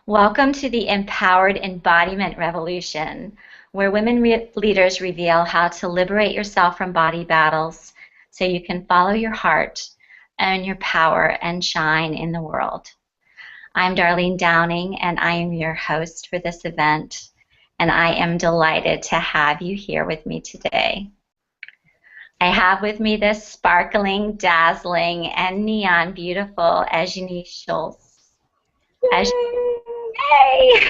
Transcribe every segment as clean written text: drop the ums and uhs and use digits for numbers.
Welcome to the Empowered Embodiment Revolution, where women leaders reveal how to liberate yourself from body battles so you can follow your heart, own your power, and shine in the world. I'm Darlene Downing, and I am your host for this event, and I am delighted to have you here with me today. I have with me this sparkling, dazzling, and neon beautiful Eyenie Schultz. Yay!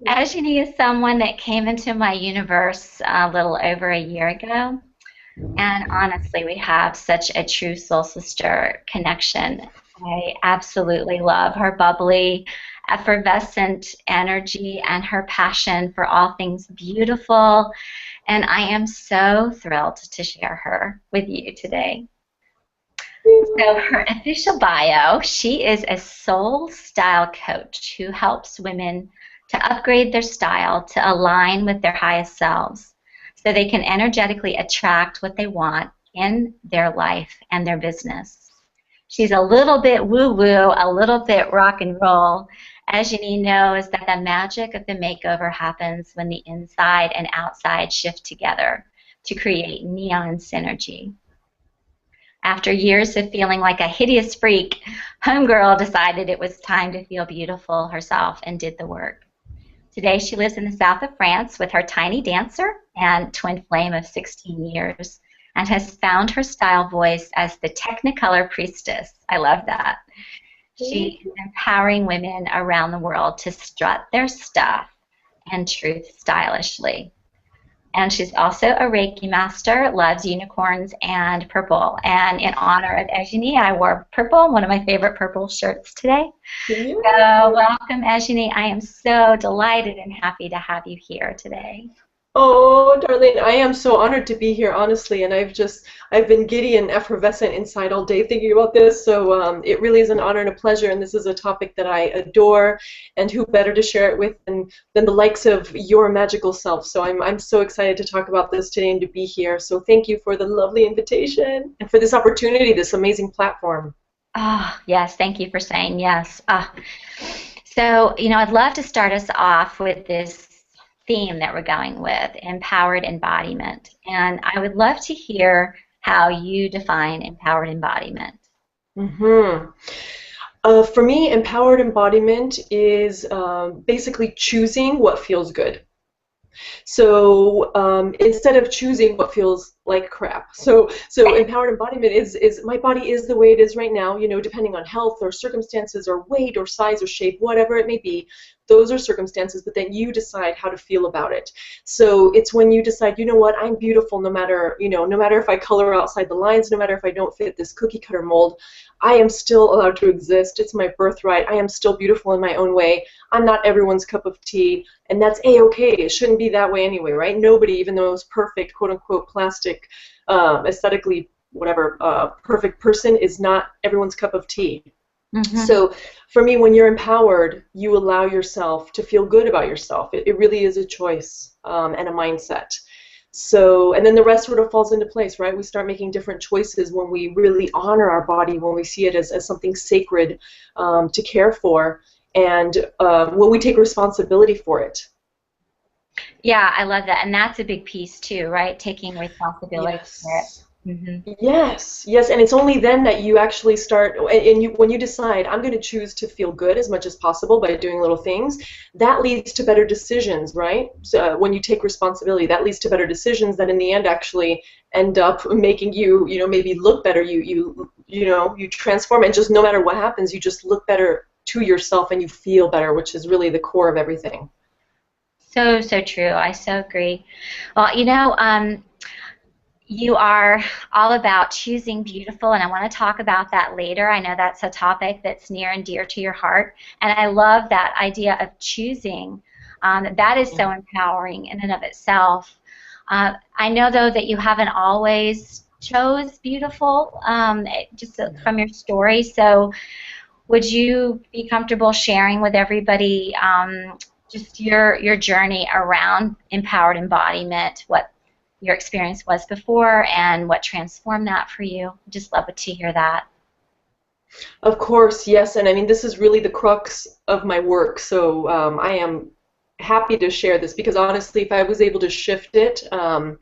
Eyenie is someone that came into my universe a little over a year ago, and honestly, we have such a true soul sister connection. I absolutely love her bubbly, effervescent energy and her passion for all things beautiful, and I am so thrilled to share her with you today. So her official bio, she is a soul style coach who helps women to upgrade their style to align with their highest selves so they can energetically attract what they want in their life and their business. She's a little bit woo-woo, a little bit rock and roll. Eyenie knows that the magic of the makeover happens when the inside and outside shift together to create neon synergy. After years of feeling like a hideous freak, Homegirl decided it was time to feel beautiful herself and did the work. Today she lives in the south of France with her tiny dancer and twin flame of 16 years and has found her style voice as the Technicolor priestess. I love that. She is empowering women around the world to strut their stuff and truth stylishly. And she's also a Reiki master, loves unicorns and purple. And in honor of Eyenie, I wore purple, one of my favorite purple shirts today. Yeah. So welcome, Eyenie. I am so delighted and happy to have you here today. Oh, Darlene, I am so honored to be here, honestly, and I've been giddy and effervescent inside all day thinking about this, so it really is an honor and a pleasure, and this is a topic that I adore, and who better to share it with than the likes of your magical self, so I'm so excited to talk about this today and to be here, so thank you for the lovely invitation and for this opportunity, this amazing platform. Oh, yes, thank you for saying yes. So, I'd love to start us off with this theme that we're going with, empowered embodiment. And I would love to hear how you define empowered embodiment. For me, empowered embodiment is basically choosing what feels good. So instead of choosing what feels like crap. So empowered embodiment is my body is the way it is right now, depending on health or circumstances or weight or size or shape, whatever it may be. Those are circumstances, but then you decide how to feel about it. So it's when you decide, you know what, I'm beautiful no matter, no matter if I color outside the lines, no matter if I don't fit this cookie cutter mold, I am still allowed to exist. It's my birthright. I am still beautiful in my own way. I'm not everyone's cup of tea, and that's A-okay. It shouldn't be that way anyway, right? Nobody, even the most perfect, quote-unquote, plastic, aesthetically, whatever, perfect person is not everyone's cup of tea. Mm-hmm. So for me, when you're empowered, you allow yourself to feel good about yourself. It really is a choice and a mindset. So, and then the rest sort of falls into place, right? We start making different choices when we really honor our body, when we see it as something sacred to care for, and when we take responsibility for it. Yeah, I love that. And that's a big piece too, right? Taking responsibility for it. Mm-hmm. Yes, and it's only then that you actually start, and when you decide, I'm going to choose to feel good as much as possible by doing little things, that leads to better decisions, right? So when you take responsibility, that leads to better decisions that in the end actually end up making you, maybe look better. You transform, and just no matter what happens, you just look better to yourself and you feel better, which is really the core of everything. So true. I so agree. Well, you are all about choosing beautiful, and I want to talk about that later. I know that's a topic that's near and dear to your heart, and I love that idea of choosing. That is so empowering in and of itself. I know, though, that you haven't always chose beautiful, just from your story, so would you be comfortable sharing with everybody just your journey around empowered embodiment, what your experience was before and what transformed that for you? Just love to hear that. Of course, yes, and I mean this is really the crux of my work. So I am happy to share this because honestly, if I was able to shift it and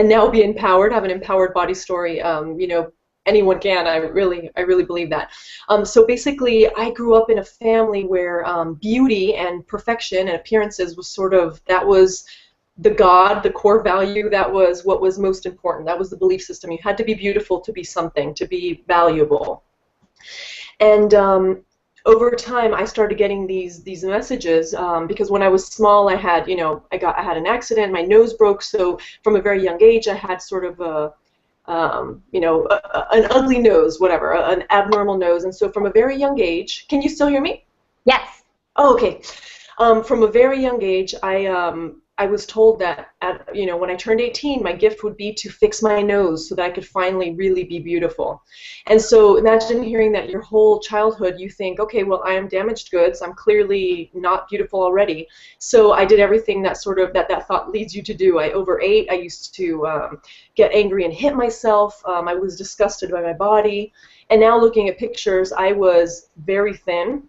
now be empowered, have an empowered body story, anyone can. I really believe that. So basically, I grew up in a family where beauty and perfection and appearances was sort of that was the core value. That was what was most important. That was the belief system. You had to be beautiful to be something, to be valuable. And over time, I started getting these messages because when I was small, I had I had an accident, my nose broke. So from a very young age, I had sort of an ugly nose, whatever, an abnormal nose. And so from a very young age, can you still hear me? Yes. Oh, okay. From a very young age, I was told that when I turned 18, my gift would be to fix my nose so that I could finally really be beautiful. And so imagine hearing that your whole childhood. You think, okay, well, I am damaged goods. I'm clearly not beautiful already. So I did everything that that thought leads you to do. I overate. I used to get angry and hit myself. I was disgusted by my body. And now looking at pictures, I was very thin.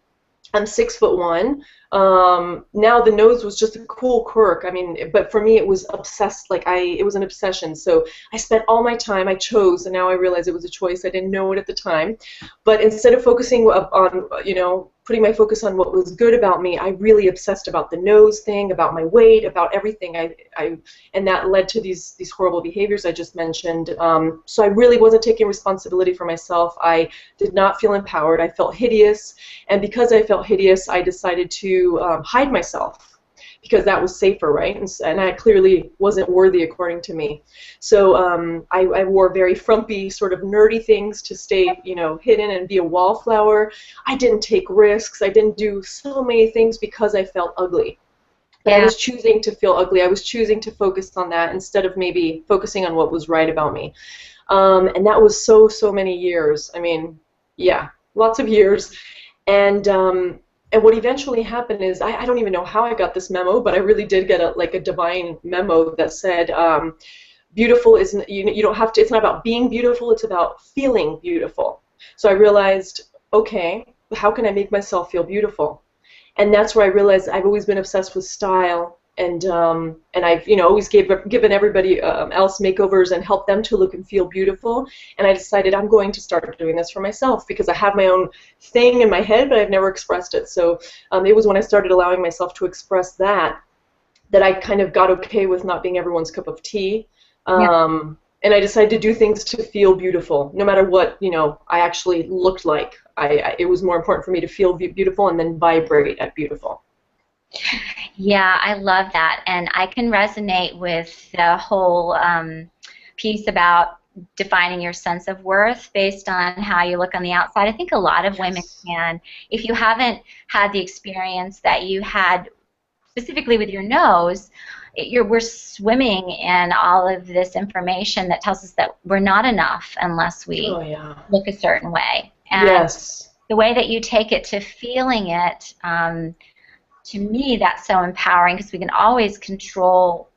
I'm 6'1". Now the nose was just a cool quirk. I mean, but for me it was obsessed. It was an obsession. So I spent all my time. I chose, and now I realize it was a choice. I didn't know it at the time. But instead of focusing on, putting my focus on what was good about me, I really obsessed about the nose thing, about my weight, about everything. And that led to these horrible behaviors I just mentioned. So I really wasn't taking responsibility for myself. I did not feel empowered. I felt hideous, and because I felt hideous, I decided to hide myself because that was safer, right? And I clearly wasn't worthy according to me. So I wore very frumpy, sort of nerdy things to stay, hidden and be a wallflower. I didn't take risks. I didn't do so many things because I felt ugly. But Yeah. I was choosing to feel ugly. I was choosing to focus on that instead of maybe focusing on what was right about me. And that was so many years. I mean, yeah, lots of years. And what eventually happened is I don't even know how I got this memo, but I really did get a divine memo that said beautiful isn't you don't have to. It's not about being beautiful. It's about feeling beautiful. So I realized, okay, how can I make myself feel beautiful? And that's where I realized I've always been obsessed with style, and I've always given everybody else makeovers and helped them to look and feel beautiful. And I decided I'm going to start doing this for myself because I have my own thing in my head, but I've never expressed it. So it was when I started allowing myself to express that I kind of got okay with not being everyone's cup of tea. And I decided to do things to feel beautiful, no matter what I actually looked like. It was more important for me to feel beautiful and then vibrate at beautiful. Yeah, I love that, and I can resonate with the whole piece about defining your sense of worth based on how you look on the outside. I think a lot of women can. If you haven't had the experience that you had specifically with your nose, we're swimming in all of this information that tells us that we're not enough unless we look a certain way. And the way that you take it to feeling it, to me, that's so empowering because we can always control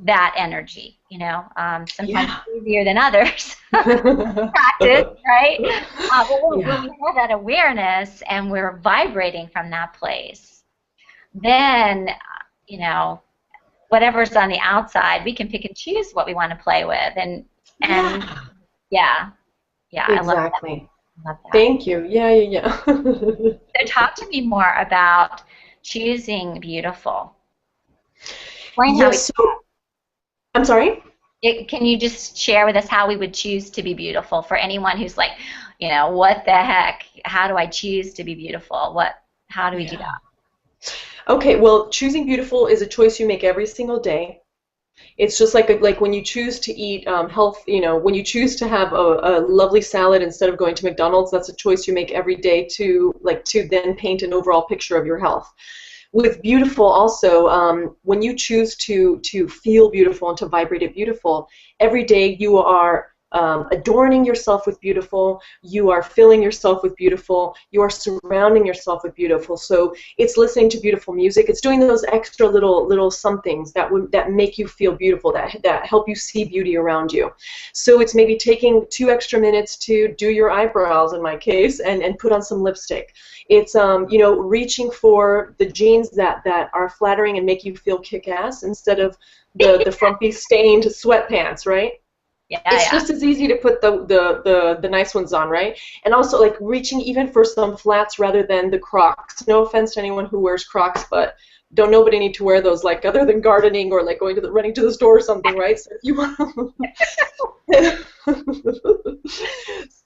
that energy. Sometimes easier than others. Practice, right? But when we have that awareness and we're vibrating from that place, then whatever's on the outside, we can pick and choose what we want to play with, and yeah, exactly. I love that. Thank you. Yeah. So talk to me more about choosing beautiful. Explain how I'm sorry? Can you just share with us how we would choose to be beautiful for anyone who's like, what the heck? How do I choose to be beautiful? How do we do that? Okay, well, choosing beautiful is a choice you make every single day. It's just like when you choose to eat health, when you choose to have a lovely salad instead of going to McDonald's, that's a choice you make every day to then paint an overall picture of your health. With beautiful also, when you choose to feel beautiful and to vibrate it beautiful, every day you are adorning yourself with beautiful, you are filling yourself with beautiful, you are surrounding yourself with beautiful. So it's listening to beautiful music, it's doing those extra little somethings that make you feel beautiful, that help you see beauty around you. So it's maybe taking 2 extra minutes to do your eyebrows, in my case, and put on some lipstick. It's reaching for the jeans that are flattering and make you feel kick-ass instead of the frumpy stained sweatpants, right? Yeah, It's yeah. just as easy to put the nice ones on, right? And also like reaching even for some flats rather than the Crocs. No offense to anyone who wears Crocs, but don't nobody need to wear those, like, other than gardening or like running to the store or something, right? So if you want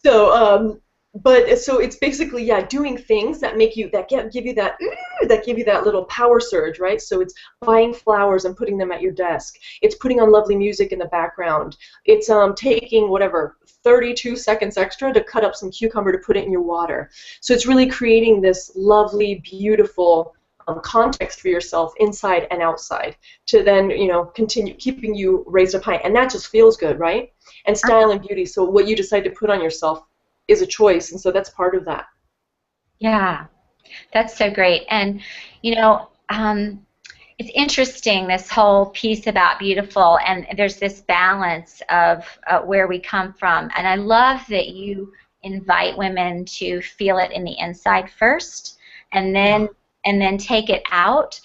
so but so it's basically, yeah, doing things that make you give you that little power surge, right? So it's buying flowers and putting them at your desk. It's putting on lovely music in the background. It's taking whatever 32 seconds extra to cut up some cucumber to put it in your water. So it's really creating this lovely, beautiful context for yourself inside and outside to then continue keeping you raised up high, and that just feels good, right? And style and beauty. So what you decide to put on yourself is a choice, and so that's part of that. Yeah, that's so great. And, it's interesting, this whole piece about beautiful, and there's this balance of where we come from. And I love that you invite women to feel it in the inside first, and then take it out.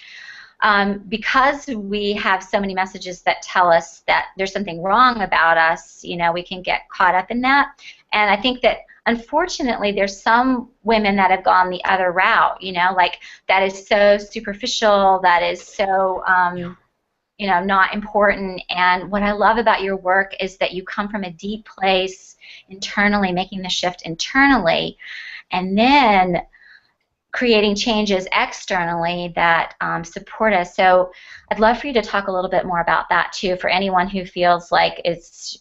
Because we have so many messages that tell us that there's something wrong about us, we can get caught up in that. And I think that, unfortunately, there's some women that have gone the other route, like that is so superficial, that is so, not important. And what I love about your work is that you come from a deep place internally, making the shift internally, and then creating changes externally that support us. So I'd love for you to talk a little bit more about that too, for anyone who feels like it's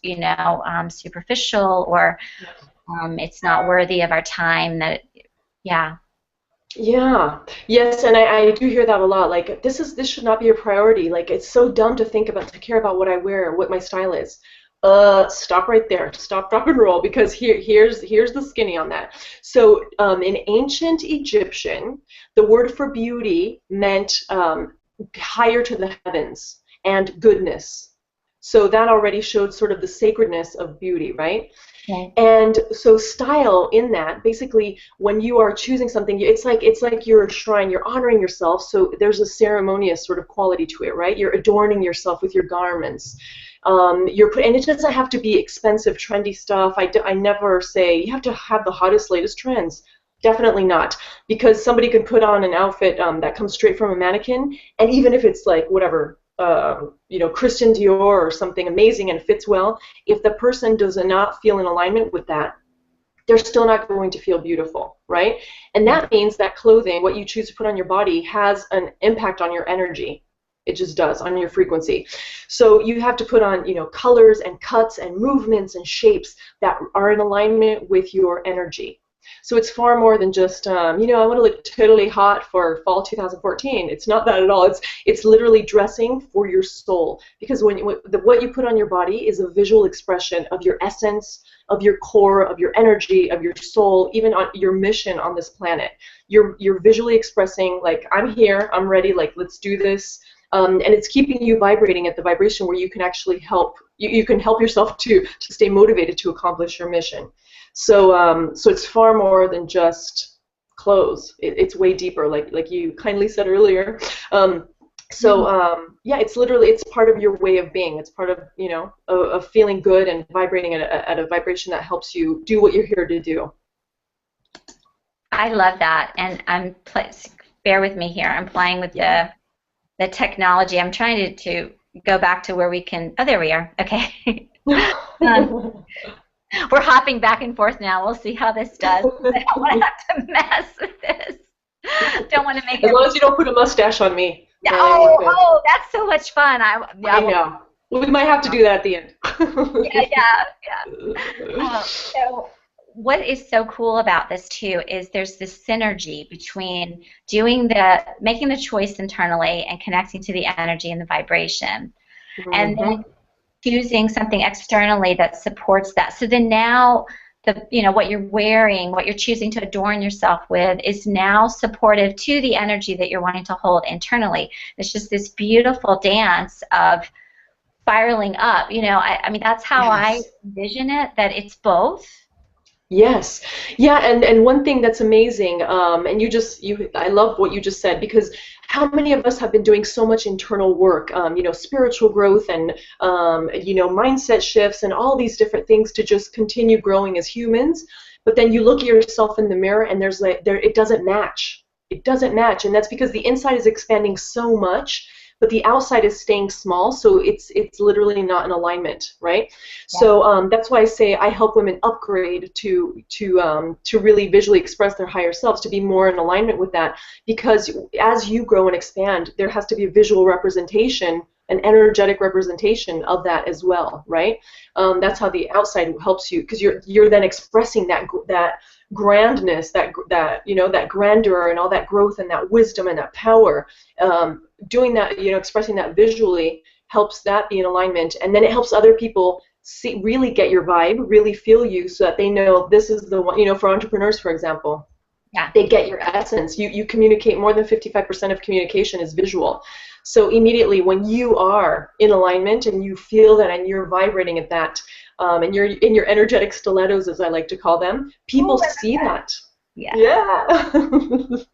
superficial, or it's not worthy of our time. Yeah. Yeah. Yes, and I do hear that a lot. Like, this should not be a priority. Like, it's so dumb to care about what I wear, what my style is. Stop right there. Stop, drop, and roll, because here's the skinny on that. So, in ancient Egyptian, the word for beauty meant higher to the heavens and goodness. So that already showed sort of the sacredness of beauty, right? Okay. And so style in that, basically, when you are choosing something, it's like you're a shrine, you're honoring yourself, so there's a ceremonious sort of quality to it, right? You're adorning yourself with your garments. And it doesn't have to be expensive, trendy stuff. I never say you have to have the hottest, latest trends. Definitely not, because somebody could put on an outfit that comes straight from a mannequin, and even if it's like whatever, Christian Dior or something amazing and fits well, if the person does not feel in alignment with that, they're still not going to feel beautiful, right? And that means that clothing, what you choose to put on your body, has an impact on your energy. It just does, on your frequency. So you have to put on, colors and cuts and movements and shapes that are in alignment with your energy. So it's far more than just, I want to look totally hot for fall 2014. It's not that at all. It's literally dressing for your soul. Because what you put on your body is a visual expression of your essence, of your core, of your energy, of your soul, even on your mission on this planet. You're visually expressing, like, I'm here, I'm ready, like, let's do this. And it's keeping you vibrating at the vibration where you can actually help. You can help yourself to stay motivated to accomplish your mission. So it's far more than just clothes. It's way deeper, like you kindly said earlier. It's part of your way of being. It's part of of feeling good and vibrating at a vibration that helps you do what you're here to do. I love that, and bear with me here. I'm playing with the technology. I'm trying to go back to where we can. Oh, there we are. Okay. We're hopping back and forth now. We'll see how this does. I don't want to have to mess with this. Don't want to make it. As long as you don't put a mustache on me. Yeah. Oh, that's so much fun. I know. We might have to do that at the end. Yeah. So what is so cool about this too is there's this synergy between making the choice internally and connecting to the energy and the vibration, and then choosing something externally that supports that. So then now what you're wearing, what you're choosing to adorn yourself with is now supportive to the energy that you're wanting to hold internally. It's just this beautiful dance of spiraling up. I mean, that's how I Yes. envision it, that it's both. Yes. Yeah, and one thing that's amazing, and I love what you just said, because how many of us have been doing so much internal work, spiritual growth and mindset shifts and all these different things to just continue growing as humans, but then you look at yourself in the mirror and it doesn't match. It doesn't match, and that's because the inside is expanding so much, but the outside is staying small, so it's literally not in alignment, right? Yeah. So that's why I say I help women upgrade to really visually express their higher selves, to be more in alignment with that. Because as you grow and expand, there has to be a visual representation, an energetic representation of that as well, right? That's how the outside helps you, because you're then expressing that grandness, that grandeur and all that growth and that wisdom and that power. Doing that, expressing that visually helps that be in alignment, and then it helps other people really get your vibe, really feel you, so that they know this is the one. For entrepreneurs, for example, Yeah. they get your essence. You communicate. More than 55% of communication is visual. So immediately when you are in alignment and you feel that and you're vibrating at that, and you're in your energetic stilettos, as I like to call them, people see that. Yeah. Yeah.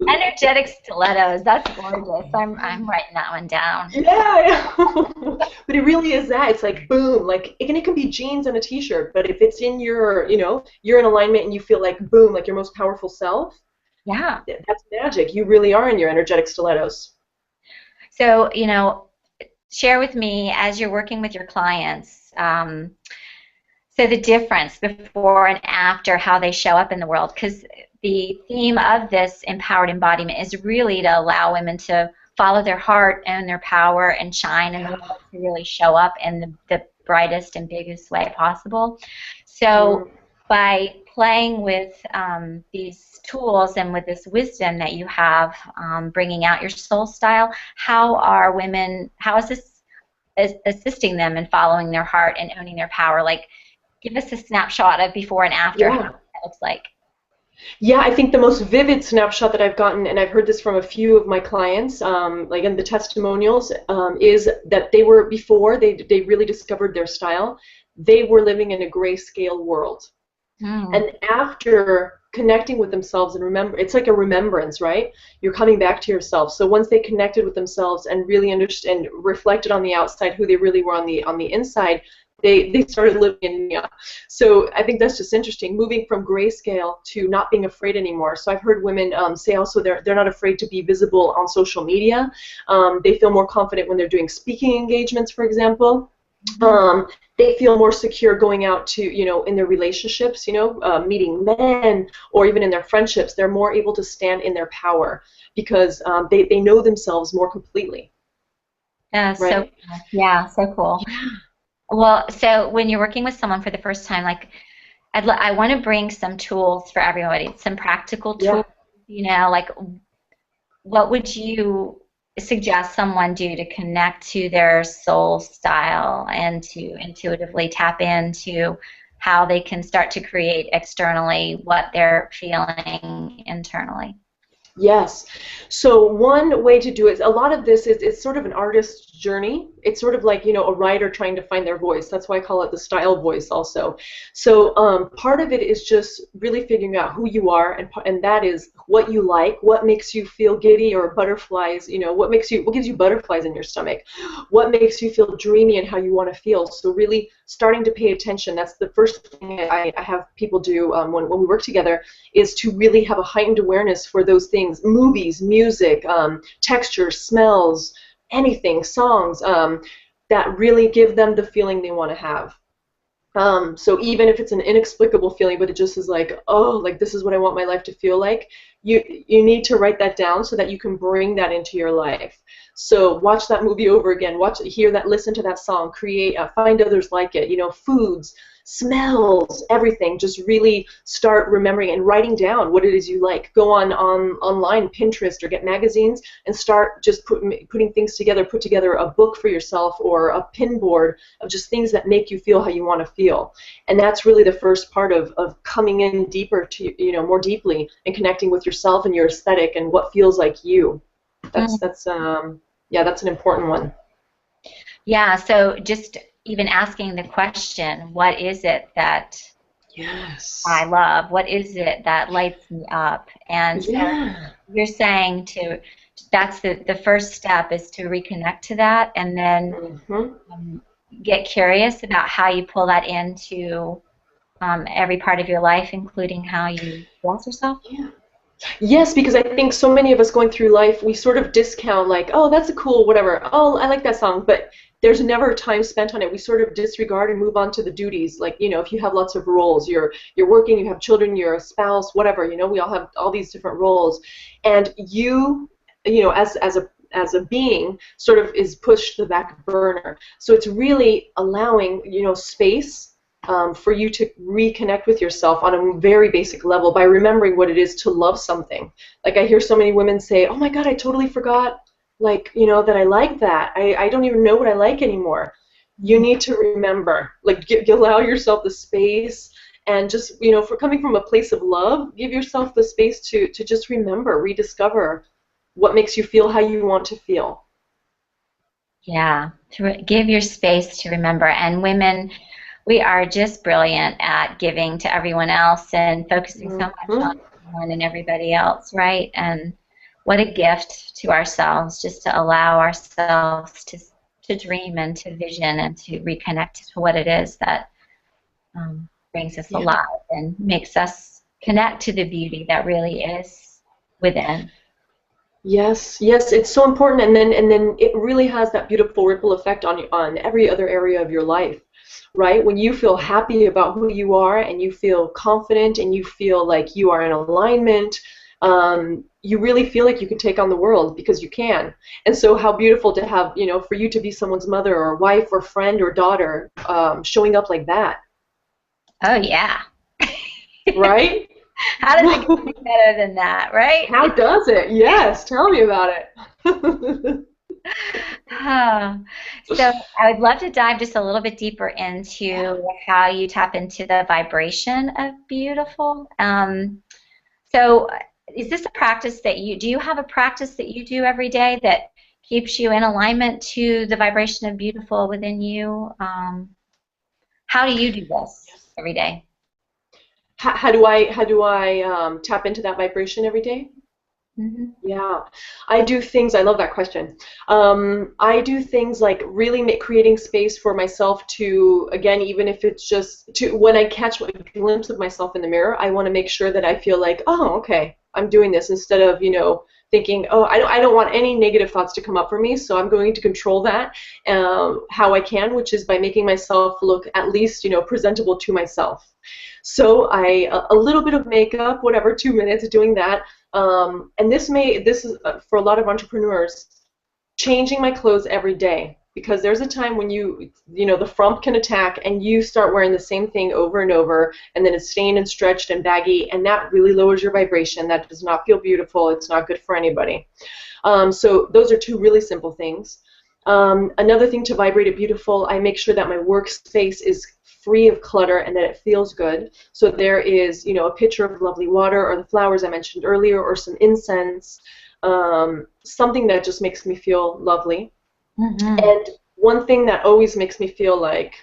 Energetic stilettos. That's gorgeous. I'm writing that one down. Yeah. But it really is that. It's like boom, like it can be jeans and a t-shirt, but if it's in you're in alignment and you feel like boom, like your most powerful self, Yeah. that's magic. You really are in your energetic stilettos. So, share with me as you're working with your clients, so the difference before and after, how they show up in the world, because the theme of this empowered embodiment is really to allow women to follow their heart and their power and shine in the world, to really show up in the brightest and biggest way possible. So by playing with these tools and with this wisdom that you have, bringing out your soul style, how is this assisting them in following their heart and owning their power? Like, give us a snapshot of before and after, how that looks like. Yeah, I think the most vivid snapshot that I've gotten, and I've heard this from a few of my clients, like in the testimonials, is that they were, before they really discovered their style, they were living in a grayscale world. And after connecting with themselves and remember, it's like a remembrance, right? You're coming back to yourself. So once they connected with themselves and really understood and reflected on the outside who they really were on the inside, they started living in neon. So I think that's just interesting, moving from grayscale to not being afraid anymore. So I've heard women say also they're not afraid to be visible on social media. They feel more confident when they're doing speaking engagements, for example. They feel more secure going out to, in their relationships, meeting men, or even in their friendships. They're more able to stand in their power because they know themselves more completely. Right? So cool. Well, so when you're working with someone for the first time, like, I want to bring some tools for everybody, some practical tools, like, what would you suggest someone do to connect to their soul style and to intuitively tap into how they can start to create externally what they're feeling internally? Yes. So one way to do it, a lot of this is it's sort of an artist's journey. It's sort of like, a writer trying to find their voice. That's why I call it the style voice also. So part of it is just really figuring out who you are, and that is what you like, what makes you feel giddy or butterflies, what gives you butterflies in your stomach, what makes you feel dreamy and how you want to feel. So really starting to pay attention. That's the first thing I have people do when we work together, is to really have a heightened awareness for those things: movies, music, textures, smells, anything, songs, that really give them the feeling they want to have. So even if it's an inexplicable feeling, but it just is like, oh, like this is what I want my life to feel like, you need to write that down so that you can bring that into your life. So watch that movie over again, hear that, listen to that song, create, find others like it, foods, smells, everything. Just really start remembering and writing down what it is you like. Go online, Pinterest, or get magazines and start just putting things together. Put together a book for yourself or a pin board of just things that make you feel how you want to feel. And that's really the first part of coming in deeper to, more deeply and connecting with yourself and your aesthetic and what feels like you. That's an important one. Yeah, so just even asking the question, what is it that Yes. I love? What is it that lights me up? And so Yeah. you're saying that's the first step is to reconnect to that, and then get curious about how you pull that into every part of your life, including how you dress yourself. Yeah. Yes, because I think so many of us going through life, we sort of discount like, oh, that's a cool whatever. Oh, I like that song, but there's never time spent on it. We sort of disregard and move on to the duties. Like, if you have lots of roles, you're working, you have children, you're a spouse, whatever. We all have all these different roles, and as a being, sort of is pushed to the back burner. So it's really allowing space for you to reconnect with yourself on a very basic level by remembering what it is to love something. Like I hear so many women say, oh my God, I totally forgot, that I like that. I don't even know what I like anymore. You need to remember, allow yourself the space and just, for coming from a place of love, give yourself the space to just remember, rediscover what makes you feel how you want to feel. Yeah, to give your space to remember. And women, we are just brilliant at giving to everyone else and focusing so much on everyone and everybody else, right? And what a gift to ourselves just to allow ourselves to dream and to vision and to reconnect to what it is that brings us alive and makes us connect to the beauty that really is within. Yes, it's so important, and then it really has that beautiful ripple effect on every other area of your life, right? When you feel happy about who you are and you feel confident and you feel like you are in alignment, you really feel like you can take on the world because you can. And so how beautiful to have, for you to be someone's mother or wife or friend or daughter showing up like that. Oh, yeah. Right? How does it get any better than that, right? How does it? Yes, tell me about it. So I would love to dive just a little bit deeper into how you tap into the vibration of beautiful. So is this a practice that do you have a practice that you do every day that keeps you in alignment to the vibration of beautiful within you? How do you do this every day? How do I tap into that vibration every day? Mm-hmm. Yeah, I do things. I love that question. I do things like really creating space for myself to, again, even if it's just to when I catch a glimpse of myself in the mirror, I want to make sure that I feel like, oh, okay, I'm doing this instead of thinking, oh, I don't want any negative thoughts to come up for me, so I'm going to control that how I can, which is by making myself look at least presentable to myself. So a little bit of makeup, whatever, 2 minutes doing that. And this is for a lot of entrepreneurs, changing my clothes every day, because there's a time when the frump can attack and you start wearing the same thing over and over, and then it's stained and stretched and baggy, and that really lowers your vibration. That does not feel beautiful. It's not good for anybody. So those are two really simple things. Another thing to vibrate it beautiful, I make sure that my workspace is free of clutter and that it feels good. So there is, a pitcher of lovely water or the flowers I mentioned earlier or some incense, something that just makes me feel lovely. Mm-hmm. And one thing that always makes me feel like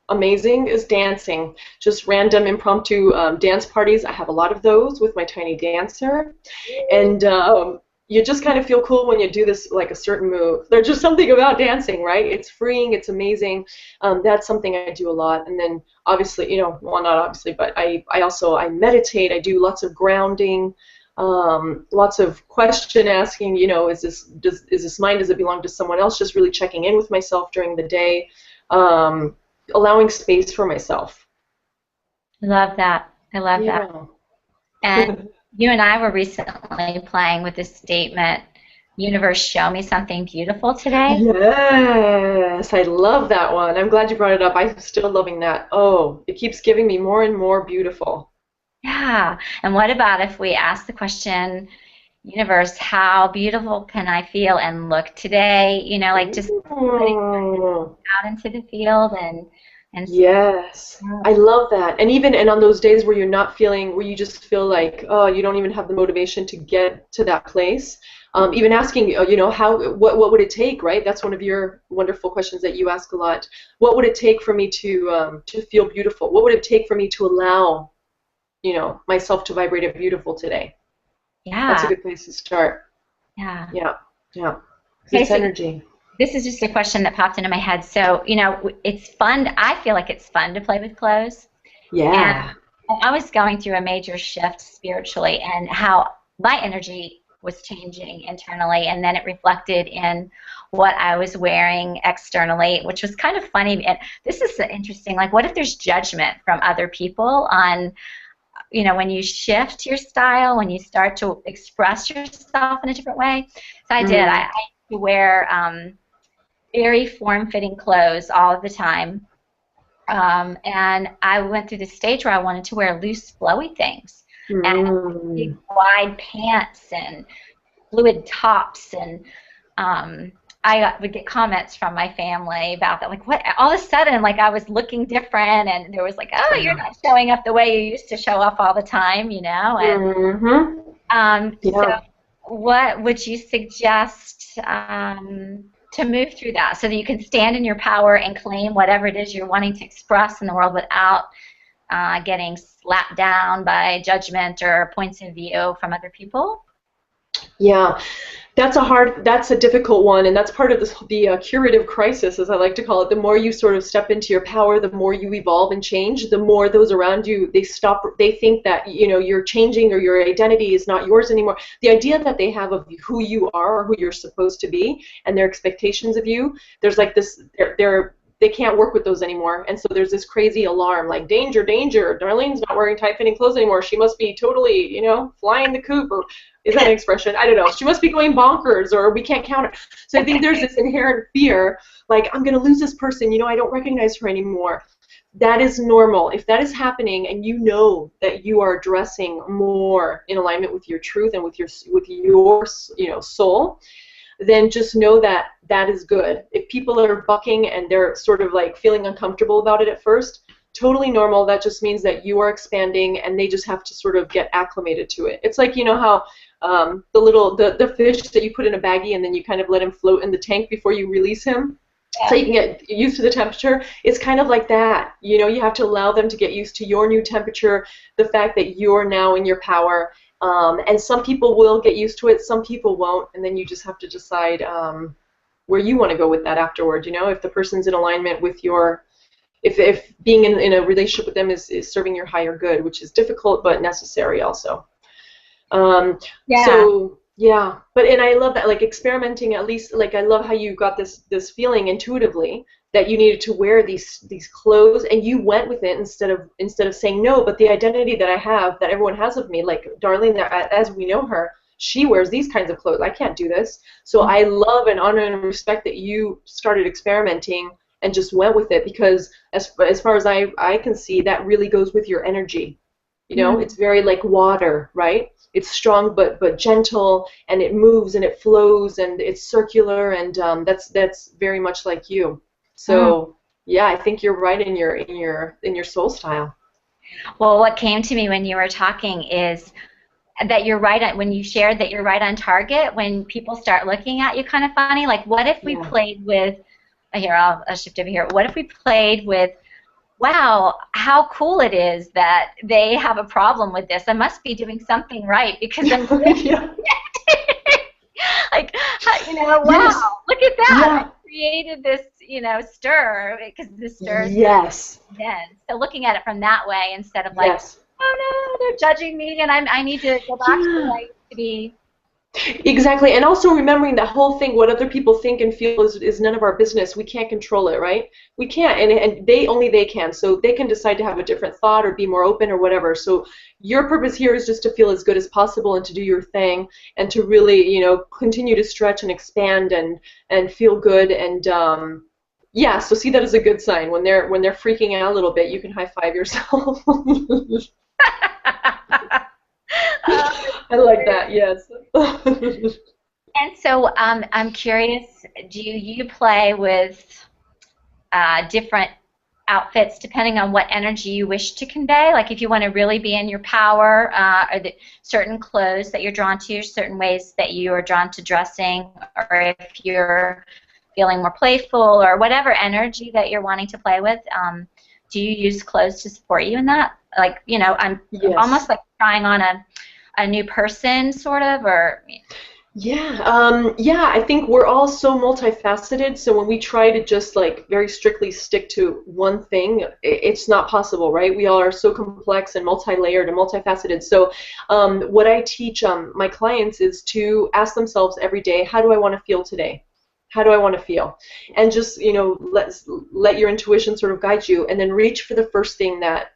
amazing is dancing. Just random impromptu dance parties. I have a lot of those with my tiny dancer. And you just kind of feel cool when you do this, like a certain move. There's just something about dancing, right? It's freeing, it's amazing. That's something I do a lot. And then obviously, well, not obviously, but I meditate. I do lots of grounding, lots of question asking. Is this mine? Does it belong to someone else? Just really checking in with myself during the day, allowing space for myself. I love that. I love that. And you and I were recently playing with this statement universe, show me something beautiful today. Yes, I love that one. I'm glad you brought it up. I'm still loving that. Oh, it keeps giving me more and more beautiful. Yeah. And what about if we ask the question, universe, how beautiful can I feel and look today? Like just putting Mm. out into the field and seeing. Yes, I love that. And on those days where you're not feeling, where you just feel like, oh, you don't even have the motivation to get to that place, even asking, what would it take, right? That's one of your wonderful questions that you ask a lot. What would it take for me to feel beautiful? What would it take for me to allow, myself to vibrate a beautiful today? That's a Yeah. good place to start. Yeah. Yeah, yeah. 'Cause Okay, it's so energy. this is just a question that popped into my head. So, it's fun. I feel like it's fun to play with clothes. And Yeah. I was going through a major shift spiritually and how my energy was changing internally, and then it reflected in what I was wearing externally, which was kind of funny. And this is interesting. Like, what if there's judgment from other people on, when you shift your style, when you start to express yourself in a different way? So I did. I Mm. used to wear very form-fitting clothes all of the time. And I went through the stage where I wanted to wear loose, flowy things and big, Mm. wide pants and fluid tops. And would get comments from my family about that. Like, what? All of a sudden, like, I was looking different, and there was like, oh, you're not showing up the way you used to show up all the time. And Mm-hmm. so, Yeah. what would you suggest to move through that so that you can stand in your power and claim whatever it is you're wanting to express in the world without getting slapped down by judgment or points of view from other people? Yeah, that's a difficult one, and that's part of the curative crisis, as I like to call it. The more you sort of step into your power, the more you evolve and change, the more those around you, they think that, you're changing or your identity is not yours anymore. The idea that they have of who you are or who you're supposed to be and their expectations of you, there's like this, they can't work with those anymore. And so there's this crazy alarm, like, danger, danger, Darlene's not wearing tight-fitting clothes anymore. She must be totally, flying the coop, or is that an expression? I don't know. She must be going bonkers, or we can't count her. So I think there's this inherent fear, like, I'm going to lose this person. I don't recognize her anymore. That is normal. If that is happening, and you know that you are dressing more in alignment with your truth and with your soul, then just know that that is good. If people are bucking and they're sort of like feeling uncomfortable about it at first, totally normal. That just means that you are expanding, and they just have to sort of get acclimated to it. It's like, how the fish that you put in a baggie and then you kind of let him float in the tank before you release him, so Yeah. you can get used to the temperature. It's kind of like that. You have to allow them to get used to your new temperature, the fact that you're now in your power. And some people will get used to it, some people won't, and then you just have to decide where you want to go with that afterward. If the person's in alignment with if being in a relationship with them is serving your higher good, which is difficult but necessary also. Yeah. So yeah, and I love that, like, experimenting, at least, like, I love how you got this feeling intuitively that you needed to wear these clothes, and you went with it instead of saying no. But the identity that I have, that everyone has of me, like Darlene, as we know her, she wears these kinds of clothes. I can't do this. So I love and honor and respect that you started experimenting and just went with it, because as far as I can see, that really goes with your energy. Mm. It's very like water, right? It's strong but gentle, and it moves and it flows and it's circular, and that's very much like you. Mm. So yeah, I think you're right in your soul style. Well, what came to me when you were talking is that you're right when you shared that you're right on target. When people start looking at you kind of funny, like, what if we Yeah. played with, here, I'll shift over here. What if we played with, wow, how cool it is that they have a problem with this. I must be doing something right because I'm Yeah. like, Yes. wow, look at that. I Yeah. created this, stir because this stirs Yes. then. So looking at it from that way instead of like, Yes. oh no, they're judging me and I need to go back to the way Yeah. I used to be. Exactly, and also remembering that whole thing, what other people think and feel is none of our business. We can't control it, right? We can't, and they can. So they can decide to have a different thought or be more open or whatever. So your purpose here is just to feel as good as possible and to do your thing and to really, continue to stretch and expand and feel good and yeah. So see that as a good sign when they're freaking out a little bit. You can high five yourself. I like that. Yes. And so I'm curious, do you play with different outfits depending on what energy you wish to convey? Like if you want to really be in your power, are there certain clothes that you're drawn to, certain ways that you are drawn to dressing, or if you're feeling more playful or whatever energy that you're wanting to play with, do you use clothes to support you in that? Like, I'm Yes. almost like trying on a new person, sort of, or... Yeah, I think we're all so multifaceted, so when we try to just like very strictly stick to one thing, it's not possible, right? We all are so complex and multi-layered and multifaceted. So what I teach my clients is to ask themselves every day, how do I want to feel today? How do I want to feel? And just, let your intuition sort of guide you, and then reach for the first thing that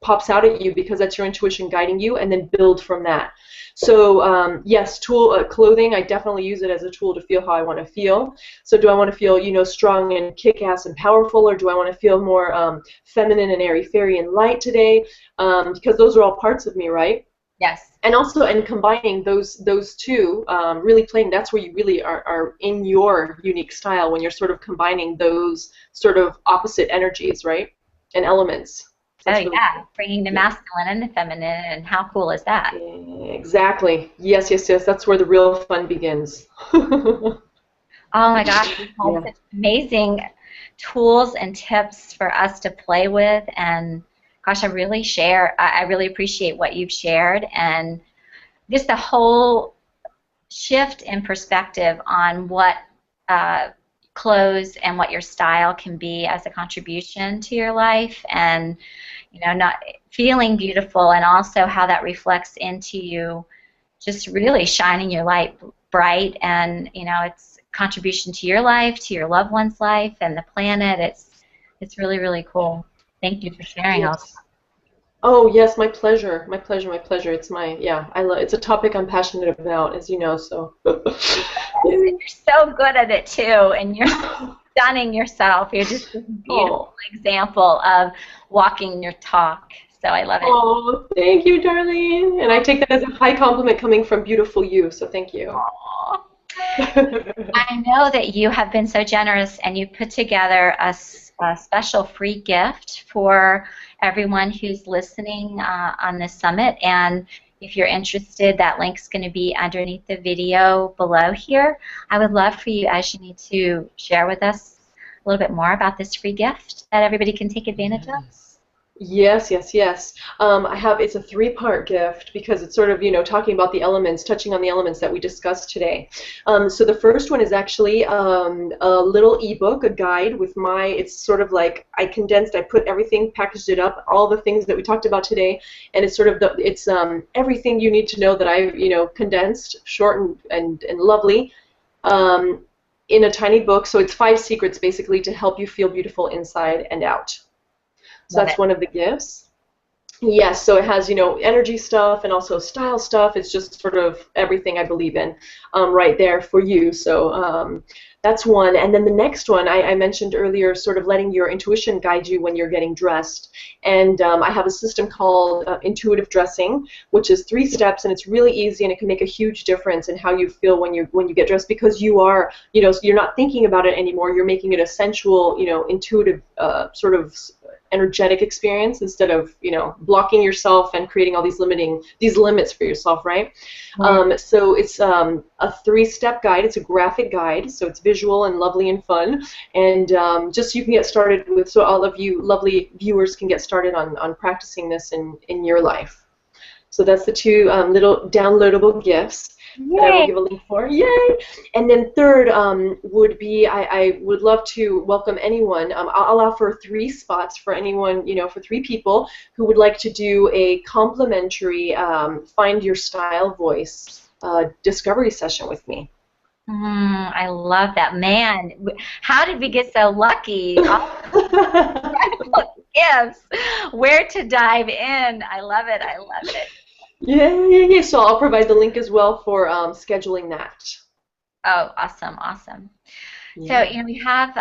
pops out at you because that's your intuition guiding you, and then build from that. So yes, clothing, I definitely use it as a tool to feel how I want to feel. So do I want to feel, strong and kick-ass and powerful, or do I want to feel more feminine and airy-fairy and light today? Because those are all parts of me, right? Yes. And also, and combining those two, really playing, that's where you really are in your unique style, when you're sort of combining those sort of opposite energies, right? And elements. So Oh that's really yeah, cool. bringing the Yeah. masculine and the feminine, and how cool is that? Exactly. Yes, yes, yes. That's where the real fun begins. Oh my gosh, you've had Yeah. such amazing tools and tips for us to play with, and gosh, I really appreciate what you've shared, and just the whole shift in perspective on what uh, clothes and what your style can be as a contribution to your life, and not feeling beautiful, and also how that reflects into you just really shining your light bright, and it's contribution to your life, to your loved one's life, and the planet. It's really, really cool. Thank you for sharing all. Yes. Oh, yes, my pleasure. My pleasure, my pleasure. Yeah, it's a topic I'm passionate about, as you know, so. Yes, and you're so good at it too, and you're stunning yourself. You're just this beautiful Oh. example of walking your talk. So I love it. Oh, thank you, darling. And I take that as a high compliment coming from beautiful you, so thank you. Aw. I know that you have been so generous, and you put together a special free gift for everyone who's listening on this summit. And if you're interested, that link's going to be underneath the video below here. I would love for you, Eyenie, to share with us a little bit more about this free gift that everybody can take advantage of. Yes, yes, yes. It's a three-part gift because it's sort of, talking about the elements, touching on the elements that we discussed today. So the first one is actually a little ebook, a guide it's sort of like I put everything, packaged it up, all the things that we talked about today, and it's sort of everything you need to know that I, condensed, short and lovely, in a tiny book. So it's 5 secrets basically to help you feel beautiful inside and out. So Love that's it. one of the gifts. Yes, so it has, energy stuff and also style stuff. It's just sort of everything I believe in right there for you. So that's one. And then the next one, I mentioned earlier, sort of letting your intuition guide you when you're getting dressed. And I have a system called intuitive dressing, which is 3 steps, and it's really easy, and it can make a huge difference in how you feel when you get dressed, because you are, so you're not thinking about it anymore. You're making it a sensual, intuitive sort of energetic experience instead of blocking yourself and creating all these limits for yourself, right? Yeah. So it's a 3-step guide. It's a graphic guide, so it's visual and lovely and fun, and just you can get started with, so all of you lovely viewers can get started on practicing this in your life. So that's the 2 little downloadable gifts that I will Yay! give a link for. Yay! And then third would be I would love to welcome anyone. I'll offer 3 spots for anyone, for 3 people who would like to do a complimentary Find Your Style Voice discovery session with me. I love that. Man, how did we get so lucky? All gifts. Where to dive in. I love it. I love it. Yeah. So I'll provide the link as well for scheduling that. Oh, awesome, awesome. So, Yeah. we have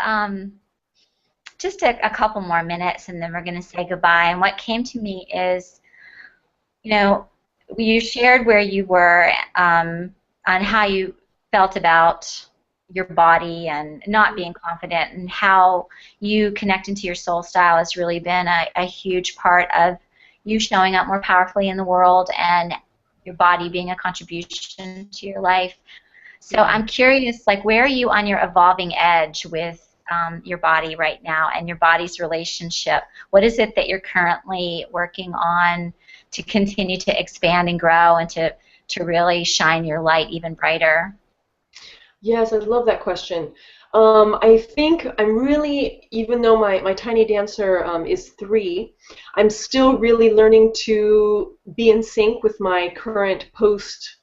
just a couple more minutes, and then we're going to say goodbye. And what came to me is, you shared where you were on how you felt about your body and not being confident, and how you connecting to your soul style has really been a huge part of you showing up more powerfully in the world, and your body being a contribution to your life. So I'm curious, like, where are you on your evolving edge with your body right now and your body's relationship? What is it that you're currently working on to continue to expand and grow and to really shine your light even brighter? Yes, I love that question. I think I'm really, even though my tiny dancer is 3, I'm still really learning to be in sync with my current post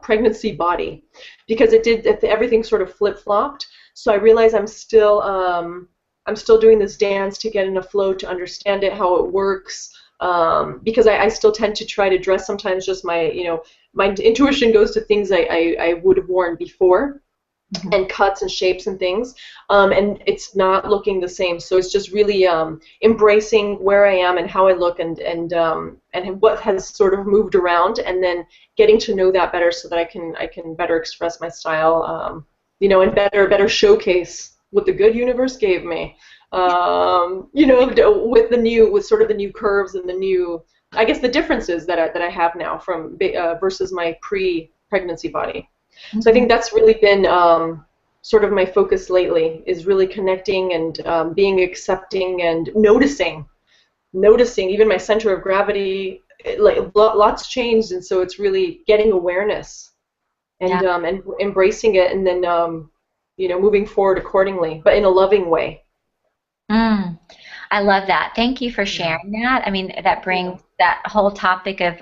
pregnancy body, because everything sort of flip-flopped. So I realize I'm still doing this dance to get in a flow, to understand it, how it works. Because I still tend to try to dress sometimes just my intuition goes to things I would have worn before, and cuts and shapes and things, and it's not looking the same. So it's just really embracing where I am and how I look, and what has sort of moved around, and then getting to know that better so that I can better express my style, and better showcase what the good universe gave me. With sort of the new curves and the new, I guess, the differences that I have now from versus my pre-pregnancy body. So I think that's really been sort of my focus lately, is really connecting and being accepting and noticing even my center of gravity. Lots changed, and so it's really getting awareness and and embracing it, and then moving forward accordingly, but in a loving way. I love that. Thank you for sharing that. I mean, that brings that whole topic of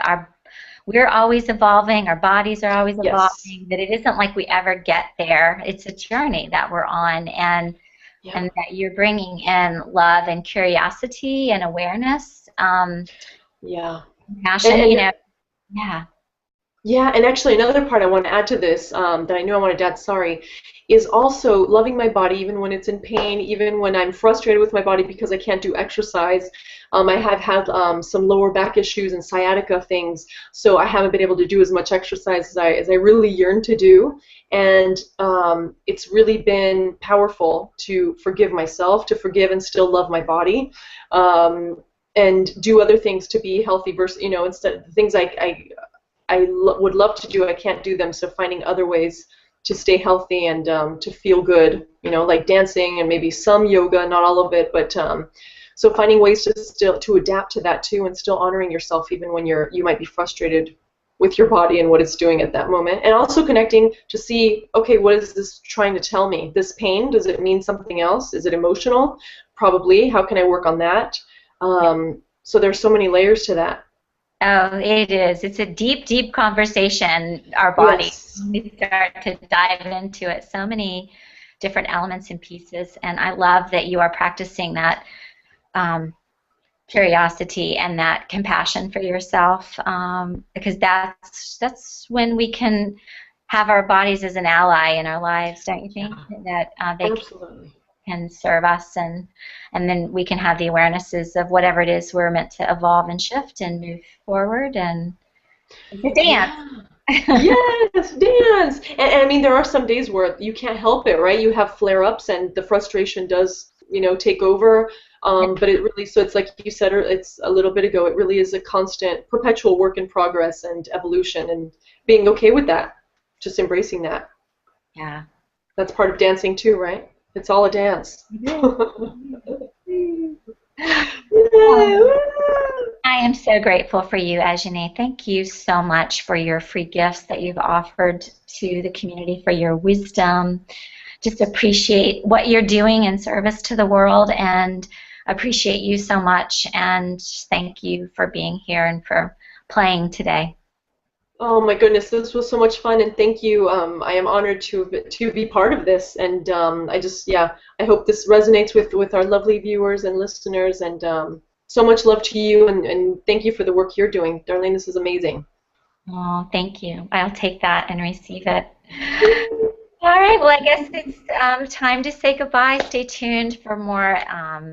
we're always evolving, our bodies are always evolving, that it isn't like we ever get there. It's a journey that we're on, and that you're bringing in love and curiosity and awareness, passion, Yeah, and actually another part I want to add to this, that I knew I wanted to add, sorry, is also loving my body even when it's in pain, even when I'm frustrated with my body because I can't do exercise. I have had some lower back issues and sciatica things, so I haven't been able to do as much exercise as I really yearn to do. And it's really been powerful to forgive myself, to forgive and still love my body, and do other things to be healthy versus, instead of the things would love to do, I can't do them. So finding other ways to stay healthy and to feel good, like dancing and maybe some yoga, not all of it, but so finding ways to adapt to that too, and still honoring yourself even when you might be frustrated with your body and what it's doing at that moment, and also connecting to see, okay, what is this trying to tell me? This pain, does it mean something else? Is it emotional? Probably. How can I work on that? So there's so many layers to that. Oh, it is. It's a deep, deep conversation, our body. Yes. We start to dive into it, so many different elements and pieces, and I love that you are practicing that curiosity and that compassion for yourself, because that's when we can have our bodies as an ally in our lives, don't you think? That they can serve us, and then we can have the awarenesses of whatever it is we're meant to evolve and shift and move forward, and it's a dance. Yes, dance. And I mean, there are some days where you can't help it, right? You have flare-ups and the frustration does, take over. But it really, so it's like you said, it's a little bit ago, it really is a constant, perpetual work in progress and evolution, and being okay with that, just embracing that. Yeah. That's part of dancing too, right? It's all a dance. I am so grateful for you, Eyenie. Thank you so much for your free gifts that you've offered to the community, for your wisdom. Just appreciate what you're doing in service to the world, and appreciate you so much, and thank you for being here and for playing today. Oh my goodness, this was so much fun, and thank you. I am honored to be part of this, and I just yeah, I hope this resonates with our lovely viewers and listeners, and so much love to you, and thank you for the work you're doing, Darlene. This is amazing. Oh, thank you. I'll take that and receive it. All right, well, I guess it's time to say goodbye. Stay tuned for more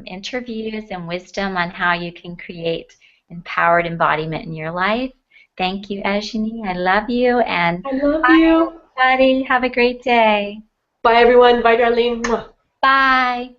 interviews and wisdom on how you can create empowered embodiment in your life. Thank you, Eyenie. I love you, and I love bye, you. everybody. Have a great day. Bye, everyone. Bye, Darlene. Mwah. Bye.